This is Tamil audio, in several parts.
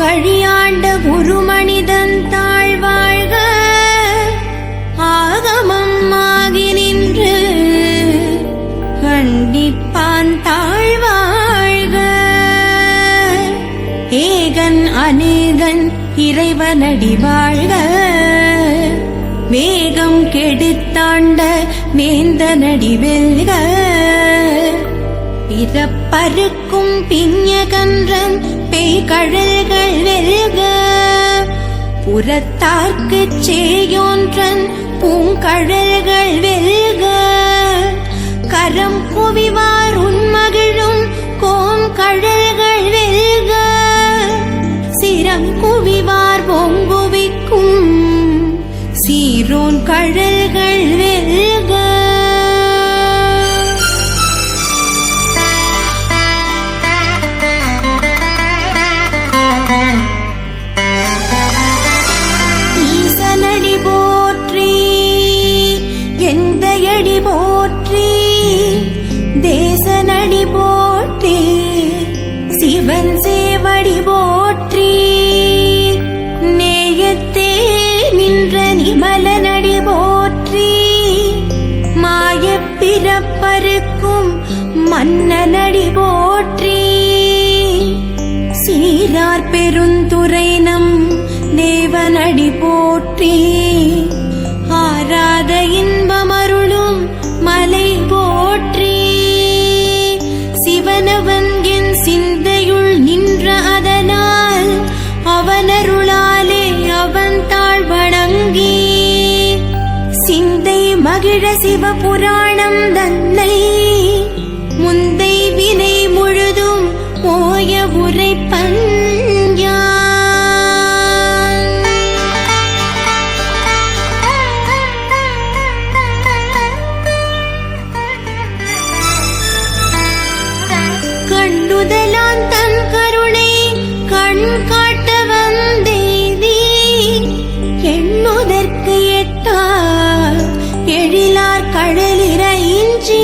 கழியாண்ட ஒரு மனிதன் தாழ்வாழ்க ஆகமம் ஆகி நின்று கண்டிப்பான் தாழ்வாழ்க. ஏகன் அநேகன் இறைவனடி வாழ்க வேகம் கெடுத்தாண்ட வேந்தனடி வெல்க. பிறப்பருக்கும் பிஞகன்றன் பேய்கழல்கள் வெல்க புறத்தார்க்குச் சேயோன்றன் பூங்கழல்கள் வெல்க. கரம் குவிவார் உன்மகிழும் கோங்கழல்கள் வெல்க சிரம் குவிவார் பொங்குவிக்கும் சீரோன் கழல்கள் வெல்க. ஈசனடி போற்றி எந்தையடி போற்றி தேசனடி போற்றி சிவன் சேவடி போற்றி நேயத்தே நின்ற நிமலனடி போற்றி மாயப் பிறப்பருக்கும் மன்னனடி போற்றி சீரார் பெருந்துரை நம் தேவனடி போற்றி ஆராத இன்பமருளும் மலை போற்றி சிவனவன் என் சிந்தையுள் நின்ற அதனால் அவனருளாலே அவன் தாழ் வணங்கி சிந்தை மகிழ சிவபுராணம் தன்னை முந்தை வினை முழுதும் போய உரைப்பன் கண்டுதலான் தன் கருணை கண் காட்ட வந்தேதி எண்ணுதற்கு எட்டா எழிலார் கடலிறையின்றி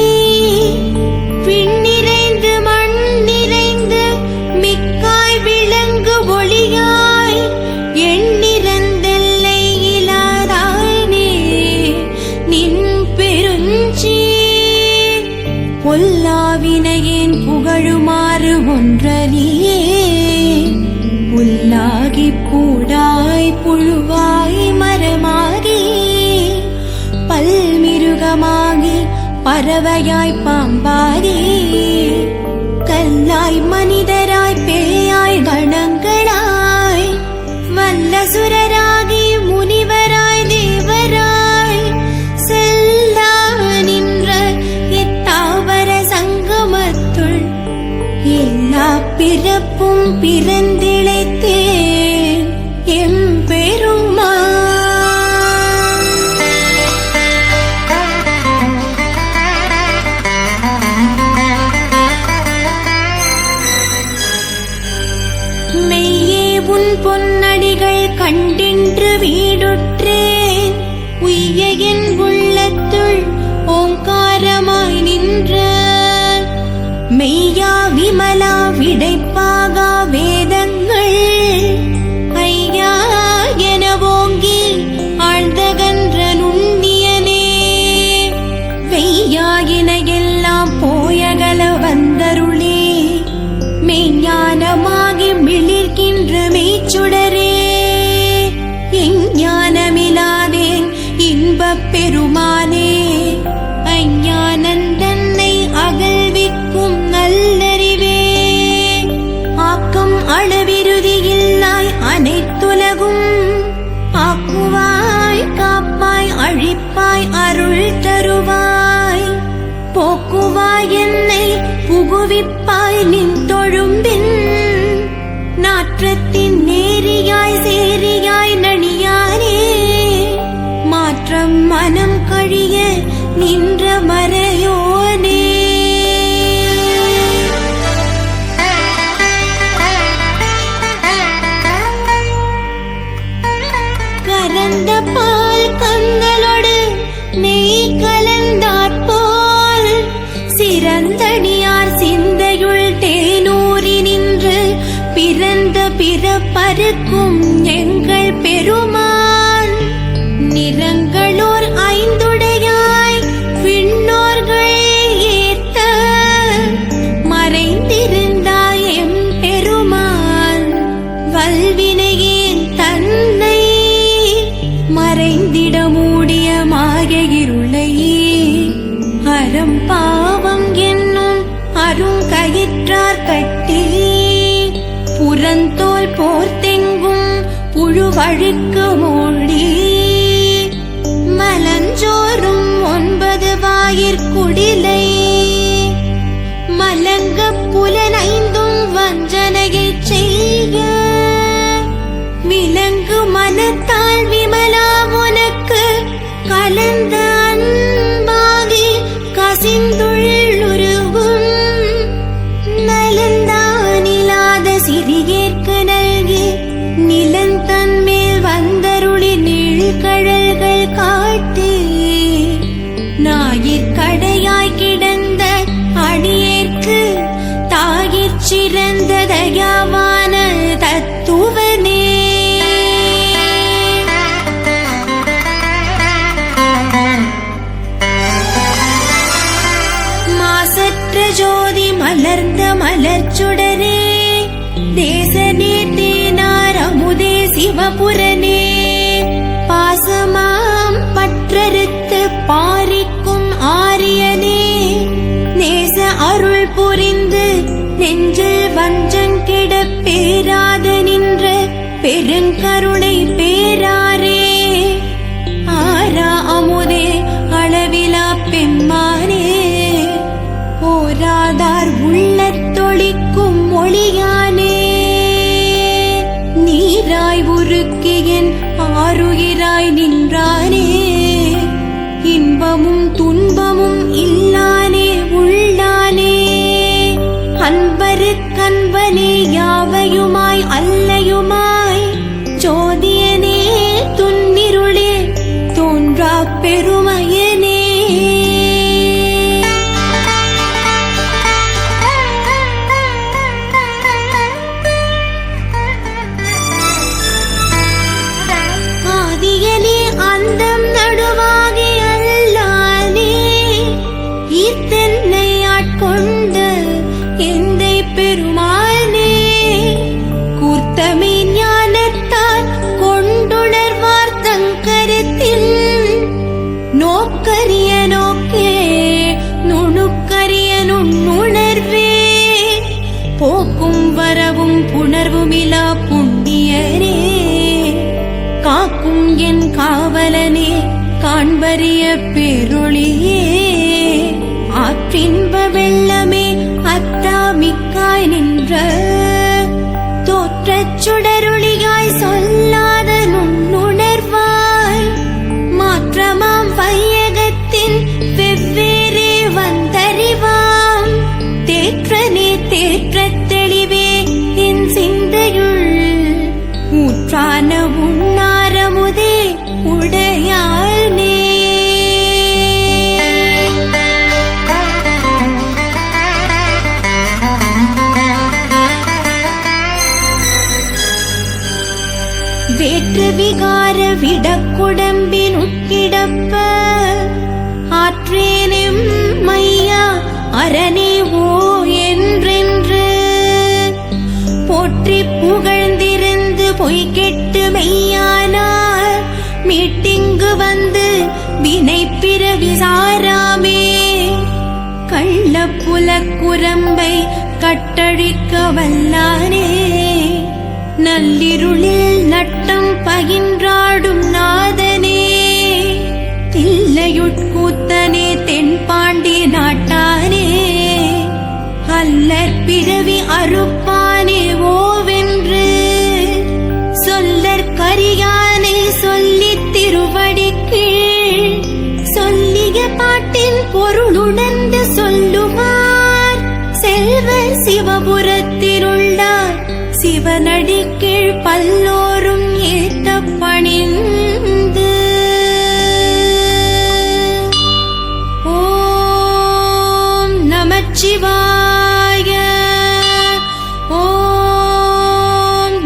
விண்ணிறைந்து மண் நிறைந்து மிக்காய் விளங்கு ஒளியாய் எண்ணிறந்தெல்லை இலாதானே நின் பெருஞ்சி பொல்லாவினையேன் புகழுமாறு ஒன்றலியே புல்லாகி பூடாய் புழுவாய் மரமாகி பல்மிருகமாகி பறவையாய் பாம்பாகி கல்லாய் மனிதராய் பேயாய் கணங்களாய் வல்லசுரராகி முனிவராய் தேவராய் செல்லா நின்ற இத்தாவர சங்கமத்துள் எல்லா பிறப்பும் பிறந்திழைத்தேன் எம்பெருமான். மெய்யே உன் பொன்னடிகள் கண்டின்று வீடுற்றேன் உய்ய என் உள்ளத்துள் ஓங்காரமாய் நின்ற மெய்யா விமலா விடைப்பாகா வேதங்கள் ஐயா என ஓங்கி ஆழ்ந்தகன்ற நுண்ணியனே வெய்யாயின எல்லாம் போயகல வந்தருளே மெய்ஞானமாகி மிளிர்கின்ற மெய்ச்சுடரே எஞ்ஞானமிலாதேன் இன்பப் பெருமானே அஞ்ஞானந்தன்னை அகழ்விக்கும் நல்லறிவே ஆக்கம் அளவிருதியில்லாய் அனைத்துலகும் ஆக்குவாய் காப்பாய் அழிப்பாய் அருள் தருவாய் போக்குவாய் என்னை புகுவிப்பாய் நின் தொழும்பின் நாற்றத்தின் நேரியாய் சேரியாய் நணியானே மாற்றம் மனம் கழிய நின்ற மறையோனே கரந்த பால் கந்தலோடு நெய் கலந்தாற்போல் சிறந்தடியார் சிந்தையுள் தேனூரி நின்று பிறந்த பிறப்பருக்கும் எங்கள் பெருமான் நிறங்களோர் ஐந்துடையாய் விண்ணோர்கள் ஏத்த மறைந்திருந்தாய் எம் பெருமான் வல்வினையேன் தன்னை மறைந்திட மூடிய மாய இருளையே அறம் பாவம் என்னும் அருங்கயிற்றார் கட்டி புறந்தோல் போர்த்தெங்கும் புழுவழுக்கு மூடி மலஞ்சோறும் 9 வாயிற்குடிலை மலங்க புலனைந்தும் வஞ்சனையைச் செய்ய விலங்கு மனத்தால் விமலா உனக்கு கலந்த அன்பாகி கசிந்துள்ளுருவும் நலந்தானிலாத சிறியேற்கு நல்கி நிலந்தன் மேல் வந்தருளி நீழ்கழல்கள் காட்டி ஞாயிற்கடையாய் கிடந்த அடியேற்கு தாயிற் சிறந்த தயாவான தத்துவனே மாசற்ற ஜோதி மலர்ந்த மலர்ச்சுடரே தேசனே தேனார் அமுதே சிவபுரனே பாசமாம் பற்றறுத்து பாரிக்கும் ஆரியனே நேச அருள் புரிந்து நெஞ்சில் வஞ்சங்கிட பேராத நின்ற பெருங்கருணை பேராரே ஆரா அமுதே அளவிலா பெம்மானே போராதார் உள்ளத்தொழிக்கும் ஒளியானே நீராய் உருக்கியன் ஆருயிராய் நின்றானே இன்பமும் துன்பமும் இல்லானே உள்ளானே அன்பருக்கன்பனே யாவையுமாய் அல்லையுமாய் ஜோதியனே துன்னிருளே தோன்றா பெருமையனே ஆதியனே அந்தம் நடுவாகி அல்லானே இத்தென்னை ஆட்கொண்ட எந்தை பெருமானே கூர்த்தமே ஞானத்தால் கொண்டுணர்வார் தங்கருத்தில் நோக்கரிய நோக்கே நுணுக்கரிய நுண்ணுணர்வே போக்கும் வரவும் புணர்வுமிலா புண்ணியரே காக்கும் என் காவலனே காண்பரிய பேரொளியே ஆற்றின்ப வெள்ளமே அத்தாமிக்காய் நின்ற தோற்றச் சுடரொளியாய் சொல்லாத நுண்ணுணர்வாய் மாற்றமாம் வையகத்தின் வெவ்வேறே வந்தறிவாம் தேற்றனே தேற்றத் தெளிவே என் சிந்தையுள் ஊற்றான உண்ணாரமுதே உடையானே வேற்று விகார விடக்குடம்பின் உட்கிடப்ப ஆற்றேனும் மையா அரணே ஓ என்றென்று போற்றி புகழ்ந்திருந்து பொய் கெட்டு மெய்யானார் மீட்டிங்கு வந்து வினை பிறவி சாராமே கள்ள புலக்குரம்பை கட்டழிக்க வல்லானே நள்ளிருளில் நட்டம் பகின்றாடும் நாதனே தில்லையுட்கூத்தனே தென்பாண்டி நாட்டானே அல்லற் பிறவி அறுப்பானே ஓவென்று சொல்லற்கரியானே சொல்லித் திருவடி கீழ் சொல்லிய பாட்டின் பொருளுணர்ந்து சொல்லுவார் செல்வர் சிவபுரத்திலுள்ளார் சிவனடி கீழ் பல்லோரும் ஏத்த பணிந்து ஓம் நமச்சிவாய ஓம்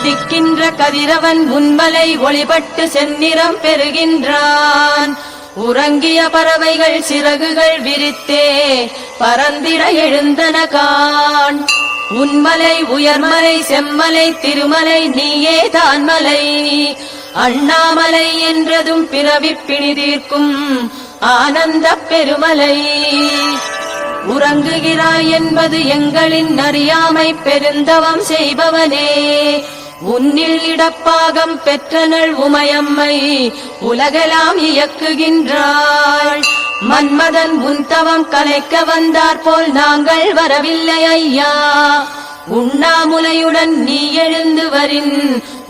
உதிக்கின்ற கதிரவன் உன்மலை ஒளிபட்டு செந்நிறம் பெறுகின்றான். உறங்கிய பறவைகள் சிறகுகள் விரித்தே பறந்திட எழுந்தன காண். உன்மலை உயர்மலை செம்மலை திருமலை நீயே தான்மலை. அண்ணாமலை என்றதும் பிறவி பிணி தீர்க்கும் ஆனந்த பெருமலை. உறங்குகிறாய் என்பது எங்களின் அறியாமை பெருந்தவம் செய்பவனே. உன்னில் இடப்பாகம் பெற்றனள் உமையம்மை உலகெல்லாம் இயக்குகின்றாள். மன்மதன் உன் தவம் கலைக்க வந்தார் போல் நாங்கள் வரவில்லை ஐயா. உண்ணாமுலையுடன் நீ எழுந்து வரின்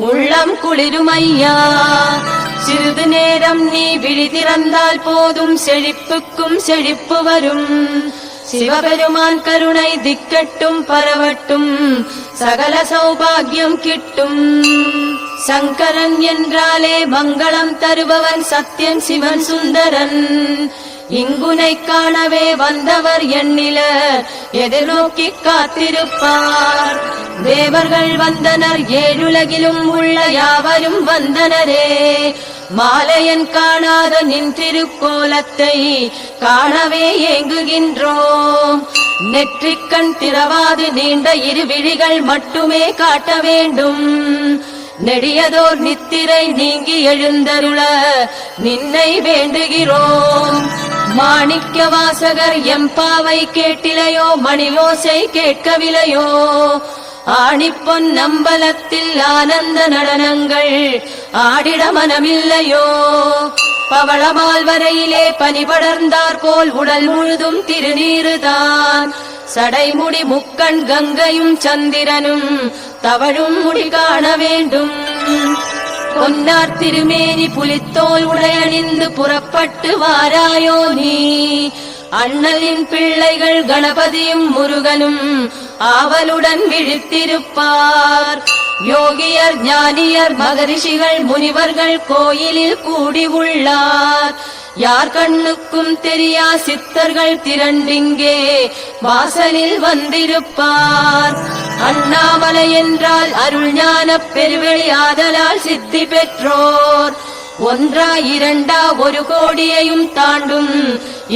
உள்ளம் குளிரும் ஐயா. சிறிது நேரம் நீ விழி திறந்தால் போதும் செழிப்புக்கும் செழிப்பு வரும். சிவபெருமான் கருணை திக்கட்டும் பரவட்டும் சகல சௌபாகியம் கிட்டும். சங்கரன் என்றாலே மங்களம் தருபவன் சத்யன் சிவன் சுந்தரன். இங்குனை காணவே வந்தவர் எண்ணிலர் எதிர்நோக்கி காத்திருப்பார். தேவர்கள் வந்தனர் ஏழுலகிலும் உள்ள யாவரும் வந்தனரே. மாலையன் காணாத நின் திருக்கோலத்தை காணவே ஏங்குகின்றோம். நெற்றிக்கண் திறவாது நீண்ட இரு விழிகள் மட்டுமே காட்ட வேண்டும். நெடியதோர் நித்திரை நீங்கி எழுந்தருள நின்னை வேண்டுகிறோம். மாணிக்க வாசகர் எம்பாவை கேட்டிலையோ மணியோசை கேட்கவில்லையோ. ஆணிப்பொன் நம்பலத்தில் ஆனந்த நடனங்கள் ஆடிட மனமில்லையோ. பவளமால் வரையிலே பனி படர்ந்தார் போல் உடல் முழுதும் திருநீருதான். சடைமுடி முக்கண் கங்கையும் சந்திரனும் தவழும் முடி காண வேண்டும். பொன்னார் திருமேனி புலித்தோல் உடையணிந்து புறப்பட்டு வாராயோ நீ. அண்ணலின் பிள்ளைகள் கணபதியும் முருகனும் ஆவலுடன் விழித்திருப்பார். யோகியர் ஞானியர் மகரிஷிகள் முனிவர்கள் கோயிலில் கூடி உள்ளார். யார் கண்ணுக்கும் தெரியா சித்தர்கள் திரண்டிங்கே வாசலில் வந்திருப்பார். அண்ணாமலை என்றால் அருள் ஞான பெருவெளி ஆதலால் சித்தி பெற்றோர். ஒன்றா இரண்டா ஒரு கோடியையும் தாண்டும்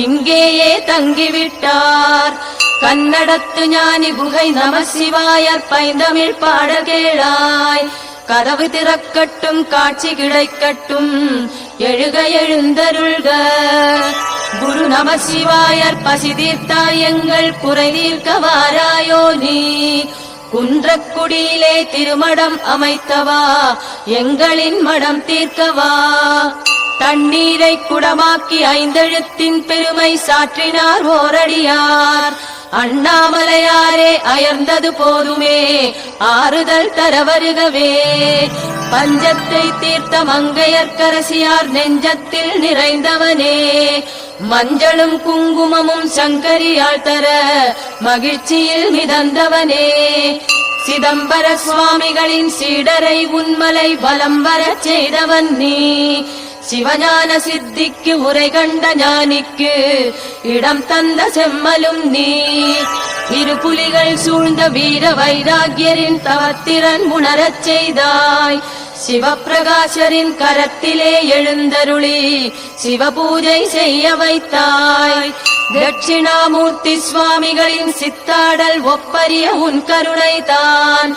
இங்கேயே தங்கிவிட்டார். கன்னடத்து ஞானி குகை நம சிவாயர் பைந்தமிழ் பாட கேளாய். கதவு திறக்கட்டும் காட்சி கிடைக்கட்டும் எழுக எழுந்தருள்க. குரு நம சிவாயர் பசி தீர்த்தாய் எங்கள் குறை தீர்க்க வாராயோ நீ. குன்றக்குடியிலே திருமடம் அமைத்தவா எங்களின் மடம் தீர்க்கவா. தண்ணீரை குடமாக்கி ஐந்தெழுத்தின் பெருமை சாற்றினார் ஓரடியார். அண்ணாமலையாரே அயர்ந்தது போதுமே ஆறுதல் தர வருகவே. பஞ்சத்தை தீர்த்த மங்கையர்க்கரசியார் நெஞ்சத்தில் நிறைந்தவனே. மஞ்சளும் குங்குமமும் சங்கரியால் தர மகிழ்ச்சியில் மிதந்தவனே. சிதம்பர சுவாமிகளின் சீடரை உன்மலை வலம் வரச் செய்தவன் நீ. சிவஞான சித்திக்கு உரை கண்ட ஞானிக்கு இடம் தந்த செம்மலும் நீ. இரு புலிகள் சூழ்ந்த வீர வைராகியரின் தவத்திறன் உணரச் செய்தாய். சிவப்பிரகாசரின் கரத்திலே எழுந்தருளி சிவபூஜை செய்ய வைத்தாய். தட்சிணாமூர்த்தி சுவாமிகளின் சித்தாடல் ஒப்பரிய உன் கருணை தான்.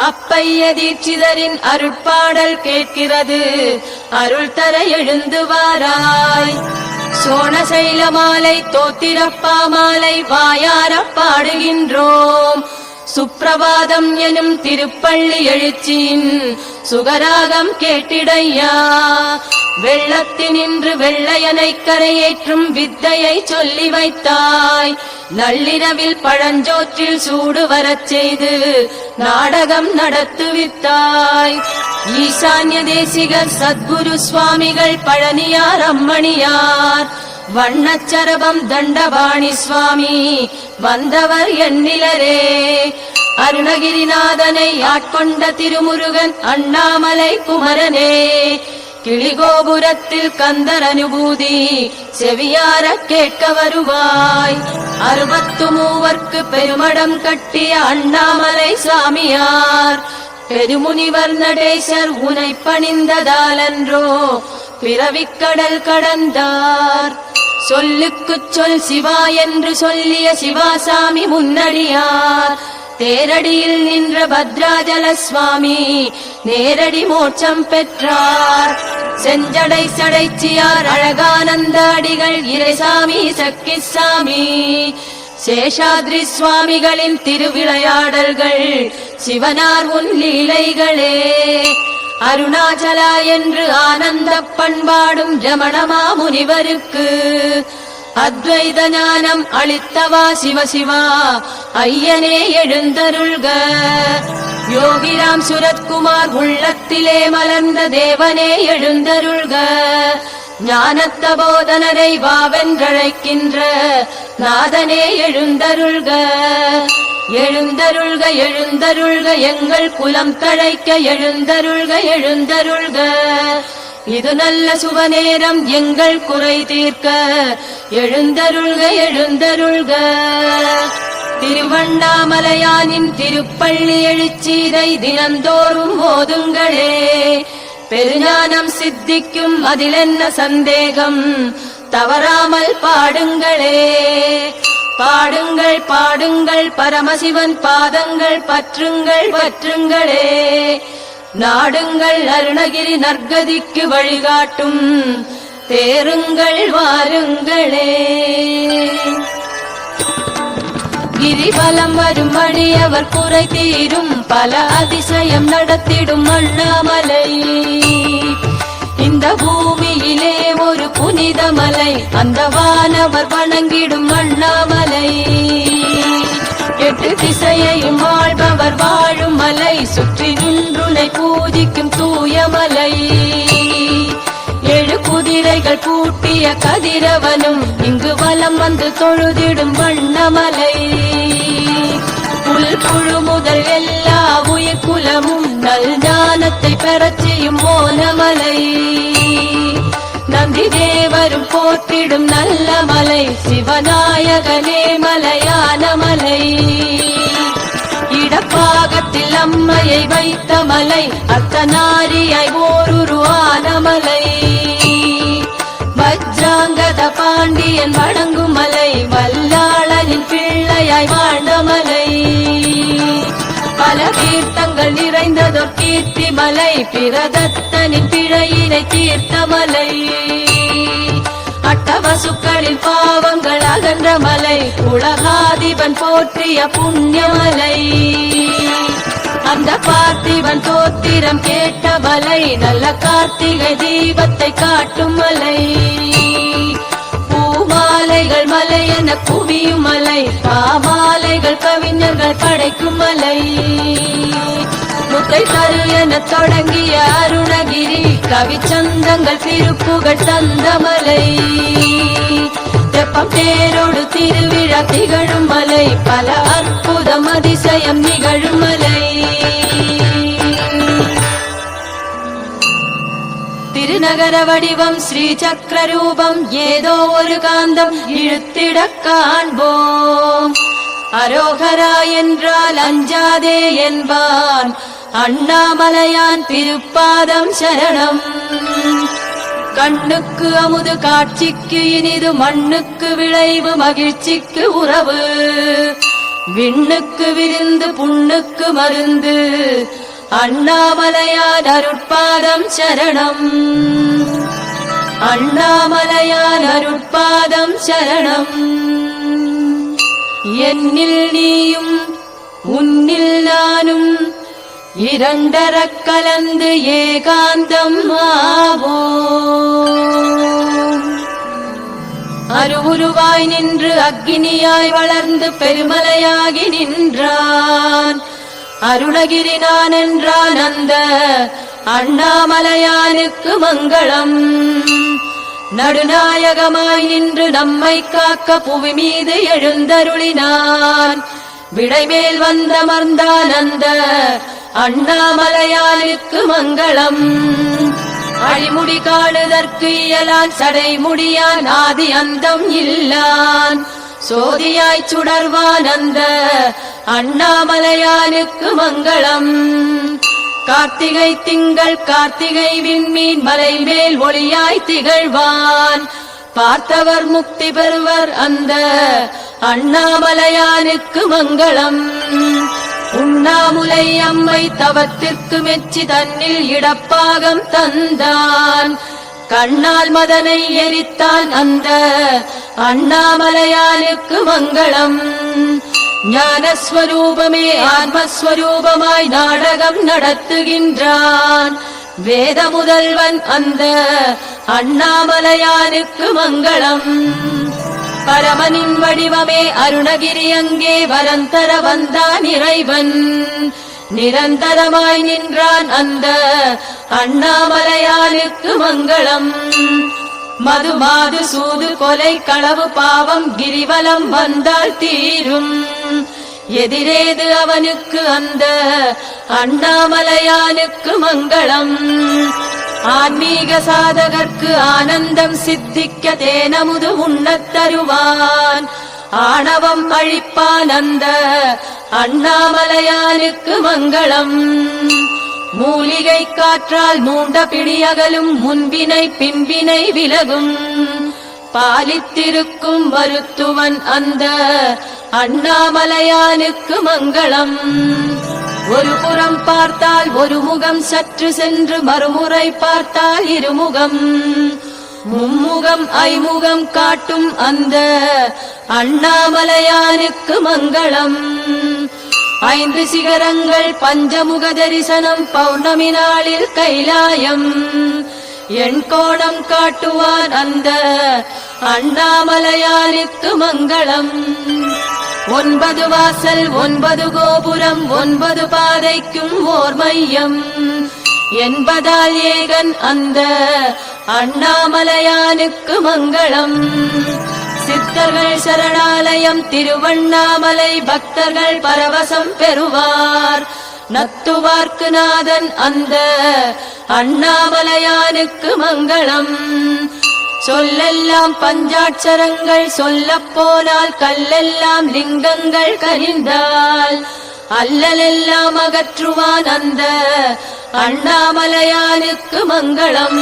அப்பைய தீட்சிதரின் அருட்பாடல் கேட்கிறது அருள் தர எழுந்து வாராய். சோணசைல மாலை தோத்திரப்பா மாலை வாயார பாடுகின்றோம். சுப்பிரபாதம் எனும் திருப்பள்ளி எழுச்சியின் சுகராகம் கேட்டிடையா. வெள்ளத்தினின்று வெள்ளையனை கரையேற்றும் வித்தையை சொல்லி வைத்தாய். நள்ளிரவில் பழஞ்சோற்றில் சூடு வரச் செய்து நாடகம் நடத்துவித்தாய். ஈசான்ய தேசிகர் சத்குரு சுவாமிகள் பழனியார் அம்மணியார். வண்ணச்சரபம் தண்டபாணி சுவாமி வந்தவர் எண்ணிலரே. அருணகிரிநாதனை ஆட்கொண்ட திருமுருகன் அண்ணாமலை குமரனே. கிளிகோபுரத்தில் கந்தர் அனுபூதி செவியார கேட்க வருவாய். 63 பெருமடம் கட்டிய அண்ணாமலை சுவாமியார் பெருமுனிவர் நடேசர் உனை பணிந்ததாலன்றோ பிறவிக்கடல் கடந்தார். சொல்லுக்குச் சொல் சிவா என்று சொல்லிய சிவாசாமி முன்னடியார். தேரடியில் நின்ற பத்ராஜல சுவாமி நேரடி மோட்சம் பெற்றார். செஞ்சடை சடைச்சியார் அழகானந்த அடிகள் இறைசாமி சக்கிசாமி சேஷாத்ரி சுவாமிகளின் திருவிளையாடல்கள் சிவனார் உன் லீலைகளே. அருணாச்சலா என்று ஆனந்த பண்பாடும் ரமணமா முனிவருக்கு அத்வைத ஞானம் அளித்தவா சிவசிவா ஐயனே எழுந்தருள்க. யோகிராம் சுரத்குமார் உள்ளத்திலே மலர்ந்த தேவனே எழுந்தருள்க. ஞானத்த போதனரை வாவென்றழைக்கின்ற நாதனே எழுந்தருள்க. எழுந்தருள்க எழுந்தருள்க எங்கள் குலம் தழைக்க எழுந்தருள்க எழுந்தருள்க. இது நல்ல சுபநேரம் எங்கள் குறை தீர்க்க எழுந்தருள்க எழுந்தருள்க. திருவண்ணாமலையானின் திருப்பள்ளி எழுச்சீரை தினந்தோறும் ஓதுங்களே. பெருஞானம் சித்திக்கும் அதிலென்ன சந்தேகம் தவறாமல் பாடுங்களே. பாடுங்கள் பாடுங்கள் பரமசிவன் பாதங்கள் பற்றுங்கள் பற்றுங்களே. நாடுங்கள் அருணகிரி நற்கதிக்கு வழிகாட்டும் தேருங்கள் வாருங்களே. கிரிவலம் வரும் அடியவர் குறை தீரும் பல அதிசயம் நடத்திடும் அண்ணாமலை. இந்த பூமியிலே ஒரு புனித மலை அந்த வானவர் வணங்கிடும் அண்ணாமலை. எட்டு திசையையும் வாழ்பவர் வாழும் மலை சுற்றி நின்றுனை பூஜிக்கும் தூயமலை. ஏழு குதிரைகள் பூட்டிய கதிரவனும் இங்கு வலம் வந்து தொழுதிடும் வண்ணமலை. புல் புழு முதல் எல்லா உயிர் குலமும் நல் ஞானத்தை பெறச் செய்யும் மோனமலை. நந்தி தேவரும் போற்றிடும் நல்ல மலை சிவநாயகனே மலையான மலை. இடப்பாகத்தில் அம்மையை வைத்த மலை அர்த்தநாரியாய் ஓருருவான மலை. வஜ்ராங்கத பாண்டியன் வணங்கும் மலை வல்லாளனின் பிள்ளையாய் வாழ்ந்த மலை. பல தீர்த்தங்கள் நிறைந்ததொர் கீர்த்தி மலை பிரதத்தனின் பிழையினை தீர்த்த மலை. அட்டவசுக்களின் பாவங்கள் அகன்ற மலை உலகாதிபன் போற்றிய புண்ணியமலை. அந்த பார்த்திபன் தோத்திரம் கேட்ட மலை நல்ல கார்த்திகை தீபத்தை காட்டும் மலை. பூமாலைகள் மலை என குவியும் மலை பாமாலைகள் கவிஞர்கள் படைக்கும் மலை. முத்தை தரு என தொடங்கிய அருணகிரி கவிச்சந்தங்கள் திருப்புகழ் தந்த மலை. தெப்பம் தேரோடு திருவிழா திகழும் மலை பல அற்புதம் அதிசயம் நிகழும் மலை. திருநகர வடிவம் ஸ்ரீ சக்கர ரூபம் ஏதோ ஒரு காந்தம் இழுத்திட காண்போம். அரோகரா என்றால் அஞ்சாதே என்பான் அண்ணாமலையான் திருப்பாதம் சரணம். கண்ணுக்கு அமுது காட்சிக்கு இனிது மண்ணுக்கு விளைவு மகிழ்ச்சிக்கு உறவு. விண்ணுக்கு விருந்து புண்ணுக்கு மருந்து அண்ணாமலையான் அருட்பாதம் சரணம். அண்ணாமலையான் அருட்பாதம் சரணம். என்னில் நீயும் உன்னில் நானும் இரண்டரக் கலந்து ஏகாந்தம் ஆவோம். அருவுருவாய் நின்று அக்கினியாய் வளர்ந்து பெருமலையாகி நின்றான். அருணகிரி நான் என்றான் அந்த அண்ணாமலையானுக்கு மங்களம். நடுநாயகமாய் நின்று நம்மை காக்க புவி மீது எழுந்தருளினான். விடைமேல் வந்தமர்ந்தான் அந்த அண்ணாமலையானுக்கு மங்களம். அழிமுடி காணுதற்கு இயலான் சடைமுடியான் ஆதி அந்தம் இல்லான். சோதியாய் சுடர்வான் அந்த அண்ணாமலையானுக்கு மங்களம். கார்த்திகை திங்கள் கார்த்திகை விண்மீன் மலை மேல் ஒளியாய் திகழ்வான். பார்த்தவர் முக்தி பெறுவர் அந்த அண்ணாமலையானுக்கு மங்களம். உண்ணாமுலை அம்மை தவத்திற்கு மெச்சி தன்னில் இடப்பாகம் தந்தான். கண்ணால் மதனை எரித்தான் அந்த அண்ணாமலையானுக்கு மங்களம். ஞானஸ்வரூபமே ஆத்மஸ்வரூபமாய் நாடகம் நடத்துகின்றான். வேத முதல்வன் அந்த அண்ணாமலையானுக்கு மங்களம். பரமனின் வடிவமே அருணகிரி அங்கே வரந்தர வந்தான் இறைவன். நிரந்தரமாய் நின்றான் அந்த அண்ணாமலையானுக்கு மங்களம். மது மாது சூது கொலை களவு பாவம் கிரிவலம் வந்தால் தீரும். எதிரேது அவனுக்கு அந்த அண்ணாமலையானுக்கு மங்களம். ஆன்மீக சாதகர்க்கு ஆனந்தம் சித்திக்க தேனமுது உண்ணத் தருவான். ஆணவம் அழிப்பான் அந்த அண்ணாமலையானுக்கு மங்களம். மூலிகை காற்றால் மூண்ட பிடியகலும் முன்பினை பின்பினை விலகும். பாலித்திருக்கும் மருத்துவன் அந்த அண்ணாமலையானுக்கு மங்களம். ஒரு புறம் பார்த்தால் ஒரு முகம் சற்று சென்று மறுமுறை பார்த்தால் இருமுகம். மும்முகம் ஐமுகம் காட்டும் அந்த அண்ணாமலையானுக்கு மங்களம். 5 சிகரங்கள் பஞ்சமுக தரிசனம் பௌர்ணமி நாளில் கைலாயம். எண்கோணம் காட்டுவான் அந்த அண்ணாமலையானுக்கு மங்களம். 9 வாசல் 9 கோபுரம் 9 பாதைக்கும் ஓர் மையம் என்பதால் ஏகன் அந்த அண்ணாமலையானுக்கு மங்களம். சித்தர்கள் சரணாலயம் திருவண்ணாமலை பக்தர்கள் பரவசம் பெறுவார். நத்துவார்க்கு நாதன் அந்த அண்ணாமலையானுக்கு மங்களம். சொல்லெல்லாம் பஞ்சாட்சரங்கள் சொல்லப் போனால் கல்லெல்லாம் லிங்கங்கள் கனிந்தால் அல்லலெல்லாம் அகற்றுவான் அந்த அண்ணாமலையானுக்கு மங்களம்.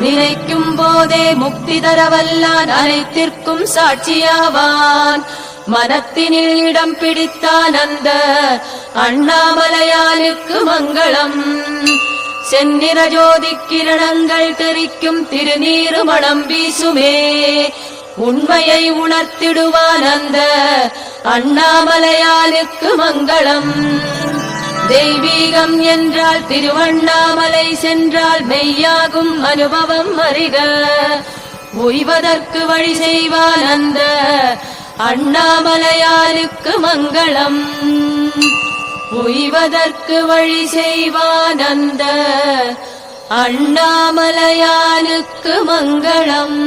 நினைக்கும் போதே முக்தி தரவல்லான் அனைத்திற்கும் சாட்சியாவான். மனத்தினில் இடம் பிடித்தான் அந்த அண்ணாமலையானுக்கு மங்களம். செந்நிற ஜோதி கிரணங்கள் தெரிக்கும் திருநீரு மணம் வீசுமே. உண்மையை உணர்த்திடுவான் அந்த அண்ணாமலையானுக்கு மங்களம். தெய்வீகம் என்றால் திருவண்ணாமலை சென்றால் மெய்யாகும் அனுபவம் அறிக. உய்வதற்கு வழி செய்வான் அந்த அண்ணாமலையானுக்கு மங்களம். உய்வதற்கு வழி செய்வான் அந்த அண்ணாமலையானுக்கு மங்களம்.